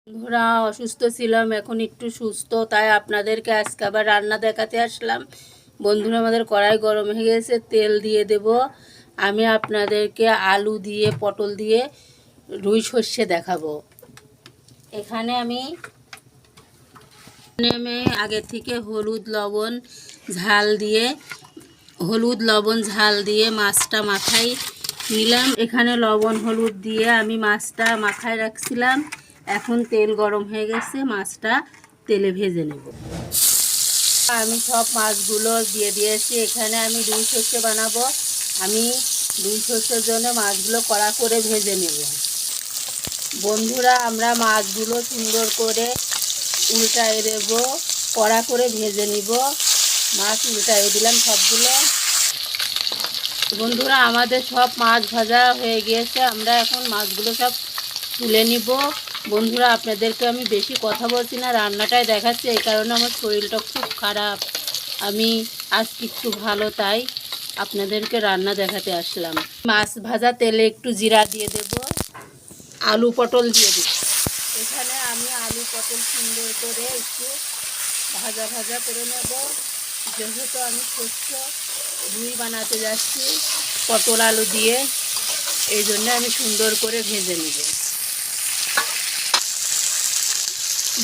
বন্ধুরা, অসুস্থ ছিলাম, এখন একটু সুস্থ, তাই আপনাদেরকে আজকে আবার রান্না দেখাতে আসলাম। বন্ধুরা, আমাদের কড়াই গরম হয়ে গেছে, তেল দিয়ে দেব। আমি আপনাদেরকে আলু দিয়ে পটল দিয়ে রুই সর্ষে দেখাবো। এখানে আমি আগে থেকে হলুদ লবণ ঝাল দিয়ে মাছটা মাখাই নিলাম। এখানে লবণ হলুদ দিয়ে আমি মাছটা মাখায় রাখছিলাম। এখন তেল গরম হয়ে গেছে, মাছটা তেলে ভেজে নেব। আমি সব মাছগুলো দিয়ে দিয়েছি। এখানে আমি রুই সর্ষে বানাবো। আমি রুই সর্ষের জন্য মাছগুলো কড়া করে ভেজে নেব। বন্ধুরা, আমরা মাছগুলো সুন্দর করে উল্টায় দেব, কড়া করে ভেজে নিব। মাছ উল্টায় দিলাম সবগুলো। বন্ধুরা, আমাদের সব মাছ ভাজা হয়ে গিয়েছে। আমরা এখন মাছগুলো সব তুলে নিব। বন্ধুরা, আপনাদেরকে আমি বেশি কথা বলছি না, রান্নাটাই দেখাচ্ছি। এই কারণে আমার শরীরটা খুব খারাপ। আমি আজকে একটু ভালো, তাই আপনাদেরকে রান্না দেখাতে আসলাম। মাছ ভাজা তেলে একটু জিরা দিয়ে দেব, আলু পটল দিয়ে দেব। এখানে আমি আলু পটল সুন্দর করে একটু ভাজা ভাজা করে নেব। যেহেতু আমি শস্য রুই বানাতে যাচ্ছি পটল আলু দিয়ে, এই জন্য আমি সুন্দর করে ভেজে নেব।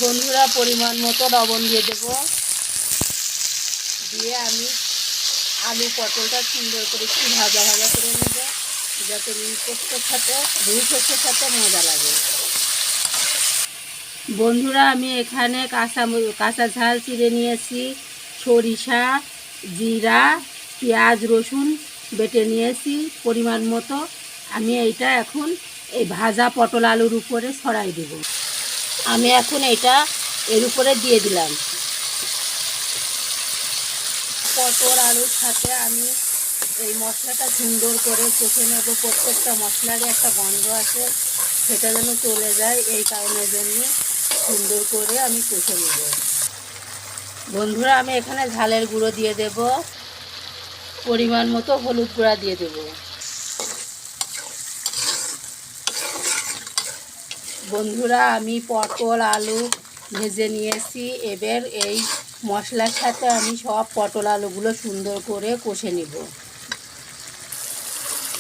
বন্ধুরা, পরিমাণ মতো লবণ দিয়ে দেব। দিয়ে আমি আলু পটলটা সুন্দর করে একটু ভাজা ভাজা করে নেব, যাতে রুই সর্ষের সাথে মজা লাগে। বন্ধুরা, আমি এখানে কাঁচা ঝাল চিড়ে নিয়েছি, সরিষা, জিরা, পেঁয়াজ, রসুন বেটে নিয়েছি পরিমাণ মতো। আমি এইটা এখন এই ভাজা পটল আলুর উপরে ছড়াই দেব। আমি এখন এটা এর উপরে দিয়ে দিলাম। পটল আলুর সাথে আমি এই মশলাটা সুন্দর করে কষে নেব। প্রত্যেকটা মশলারই একটা গন্ধ আছে, সেটা যেন চলে যায়, এই কারণের জন্য সুন্দর করে আমি কষে নেব। বন্ধুরা, আমি এখানে ঝালের গুঁড়ো দিয়ে দেব, পরিমাণ মতো হলুদ গুঁড়া দিয়ে দেব। বন্ধুরা, আমি পটল আলু ভেজে নিয়েছি। এবার এই মশলার সাথে আমি সব পটল আলুগুলো সুন্দর করে কষে নেব।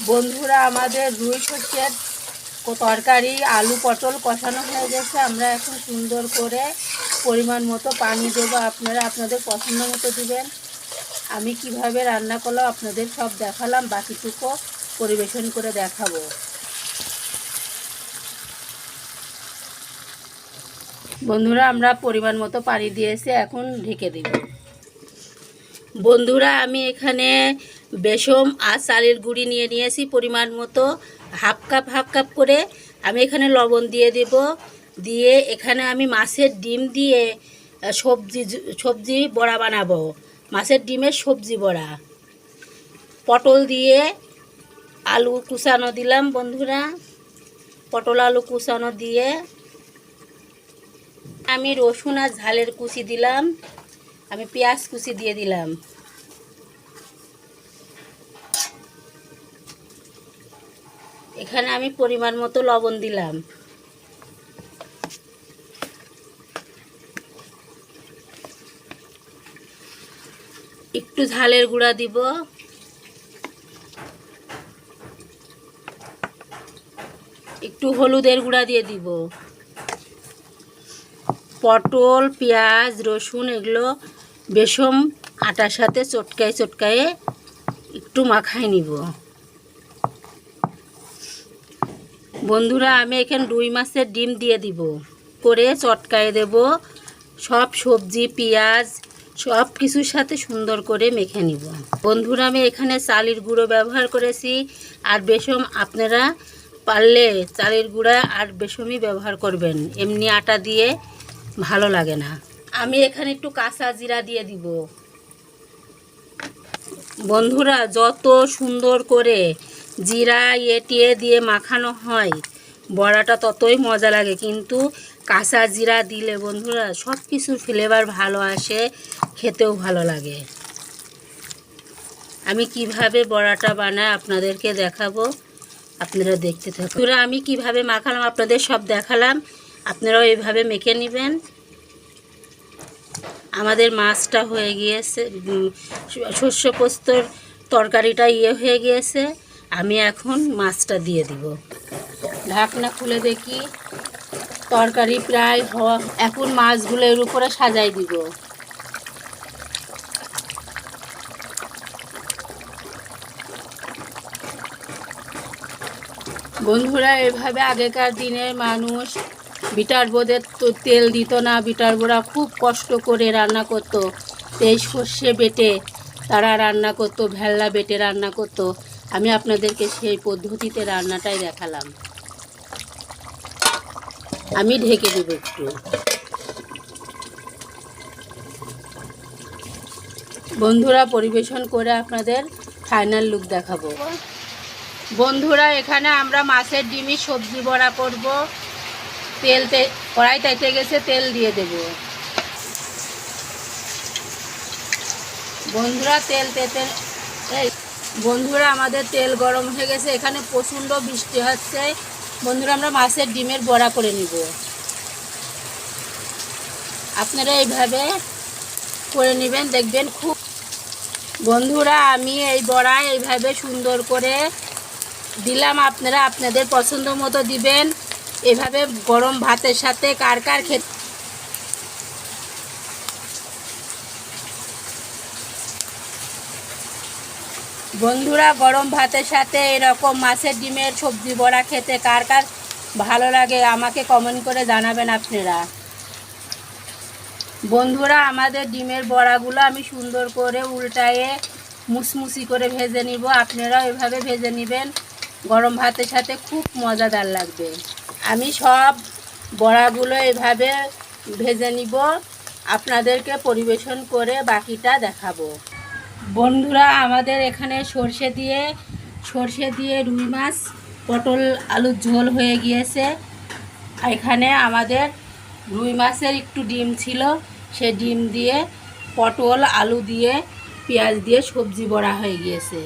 বন্ধুরা, আমাদের রুই সর্ষের তরকারি আলু পটল কষানো হয়ে গেছে। আমরা এখন সুন্দর করে পরিমাণ মতো পানি দেব। আপনারা আপনাদের পছন্দ মতো দিবেন। আমি কিভাবে রান্না করলাম আপনাদের সব দেখালাম, বাকিটুকু পরিবেশন করে দেখাবো। বন্ধুরা, আমরা পরিমাণ মতো পানি দিয়েছি, এখন ঢেকে দিব। বন্ধুরা, আমি এখানে বেসম আর চালের গুঁড়ি নিয়ে নিয়েছি পরিমাণ মতো, হাফ কাপ করে। আমি এখানে লবণ দিয়ে দেব। দিয়ে এখানে আমি মাছের ডিম দিয়ে সবজি বড়া বানাবো। মাছের ডিমের সবজি বড়া। পটল দিয়ে আলু কুচানো দিলাম। বন্ধুরা, পটল আলু কুচানো দিয়ে আমি রসুন আর ঝালের কুচি দিলাম। আমি পেঁয়াজ কুচি দিয়ে দিলাম। এখানে আমি পরিমাণ মতো লবণ দিলাম। একটু ঝালের গুঁড়া দিব। একটু হলুদের গুঁড়া দিয়ে দিব। পটল, পেঁয়াজ, রসুন এগুলো বেসম আটার সাথে চটকায়ে একটু মাখাই নিব। বন্ধুরা, আমি এখানে রুই মাছের ডিম দিয়ে দিব, করে চটকায়ে দেব। সব সবজি পেঁয়াজ সব কিছুর সাথে সুন্দর করে মেখে নিব। বন্ধুরা, আমি এখানে চালের গুঁড়ো ব্যবহার করেছি, আর বেসম আপনারা পারলে চালের গুঁড়া আর বেসমই ব্যবহার করবেন, এমনি আটা দিয়ে ভালো লাগে না। আমি এখানে একটু কাঁচা জিরা দিয়ে দিব। বন্ধুরা, যত সুন্দর করে জিরা এটিয়ে দিয়ে মাখানো হয় বড়াটা ততই মজা লাগে, কিন্তু কাঁচা জিরা দিলে বন্ধুরা সব কিছুর ফ্লেভার ভালো আসে, খেতেও ভালো লাগে। আমি কিভাবে বড়াটা বানাই আপনাদেরকে দেখাবো, আপনারা দেখতে থাকুন। আমি কিভাবে মাখালাম আপনাদের সব দেখালাম। আপনারাও এইভাবে মেখে নেবেন। আমাদের মাছটা হয়ে গিয়েছে, শস্য পোস্তর তরকারিটা হয়ে গিয়েছে। আমি এখন মাছটা দিয়ে দিব। ঢাকনা খুলে দেখি, তরকারি প্রায় হওয়া। এখন মাছগুলো এর উপরে সাজাই দিব। বন্ধুরা, এভাবে আগেকার দিনের মানুষ বিটার বোর্ডে তো তেল দিত না, বিটার বোরা খুব কষ্ট করে রান্না করতো। এই সর্ষে বেটে তারা রান্না করতো, ভেল্লা বেটে রান্না করতো। আমি আপনাদেরকে সেই পদ্ধতিতে রান্নাটাই দেখালাম। আমি ঢেকে দেব একটু। বন্ধুরা, পরিবেশন করে আপনাদের ফাইনাল লুক দেখাবো। বন্ধুরা, এখানে আমরা মাছের ডিমি সবজি বড়া করব। কড়াই তাইতে গেছে, তেল দিয়ে দেব। বন্ধুরা, বন্ধুরা আমাদের তেল গরম হয়ে গেছে। এখানে প্রচণ্ড বৃষ্টি হচ্ছে। বন্ধুরা, আমরা মাছের ডিমের বড়া করে নিব। আপনারা এইভাবে করে নেবেন, দেখবেন খুব। বন্ধুরা, আমি এই বড়া এইভাবে সুন্দর করে দিলাম। আপনারা আপনাদের পছন্দ মতো দিবেন। এভাবে গরম ভাতের সাথে কার কার খেতে। বন্ধুরা, গরম ভাতের সাথে এরকম মাছের ডিমের সবজি বড়া খেতে কার কার ভালো লাগে আমাকে কমেন্ট করে জানাবেন আপনারা। বন্ধুরা, আমাদের ডিমের বড়াগুলো আমি সুন্দর করে উল্টায়ে মুসমুসি করে ভেজে নিব। আপনারাও এভাবে ভেজে নেবেন, গরম ভাতের সাথে খুব মজাদার লাগবে। আমি সব বড়াগুলো এভাবে ভেজে নিব, আপনাদেরকে পরিবেশন করে বাকিটা দেখাবো। বন্ধুরা, আমাদের এখানে সর্ষে দিয়ে রুই মাছ পটল আলুর ঝোল হয়ে গিয়েছে। এখানে আমাদের রুই মাছের একটু ডিম ছিল, সে ডিম দিয়ে পটল আলু দিয়ে পেঁয়াজ দিয়ে সবজি বড়া হয়ে গিয়েছে।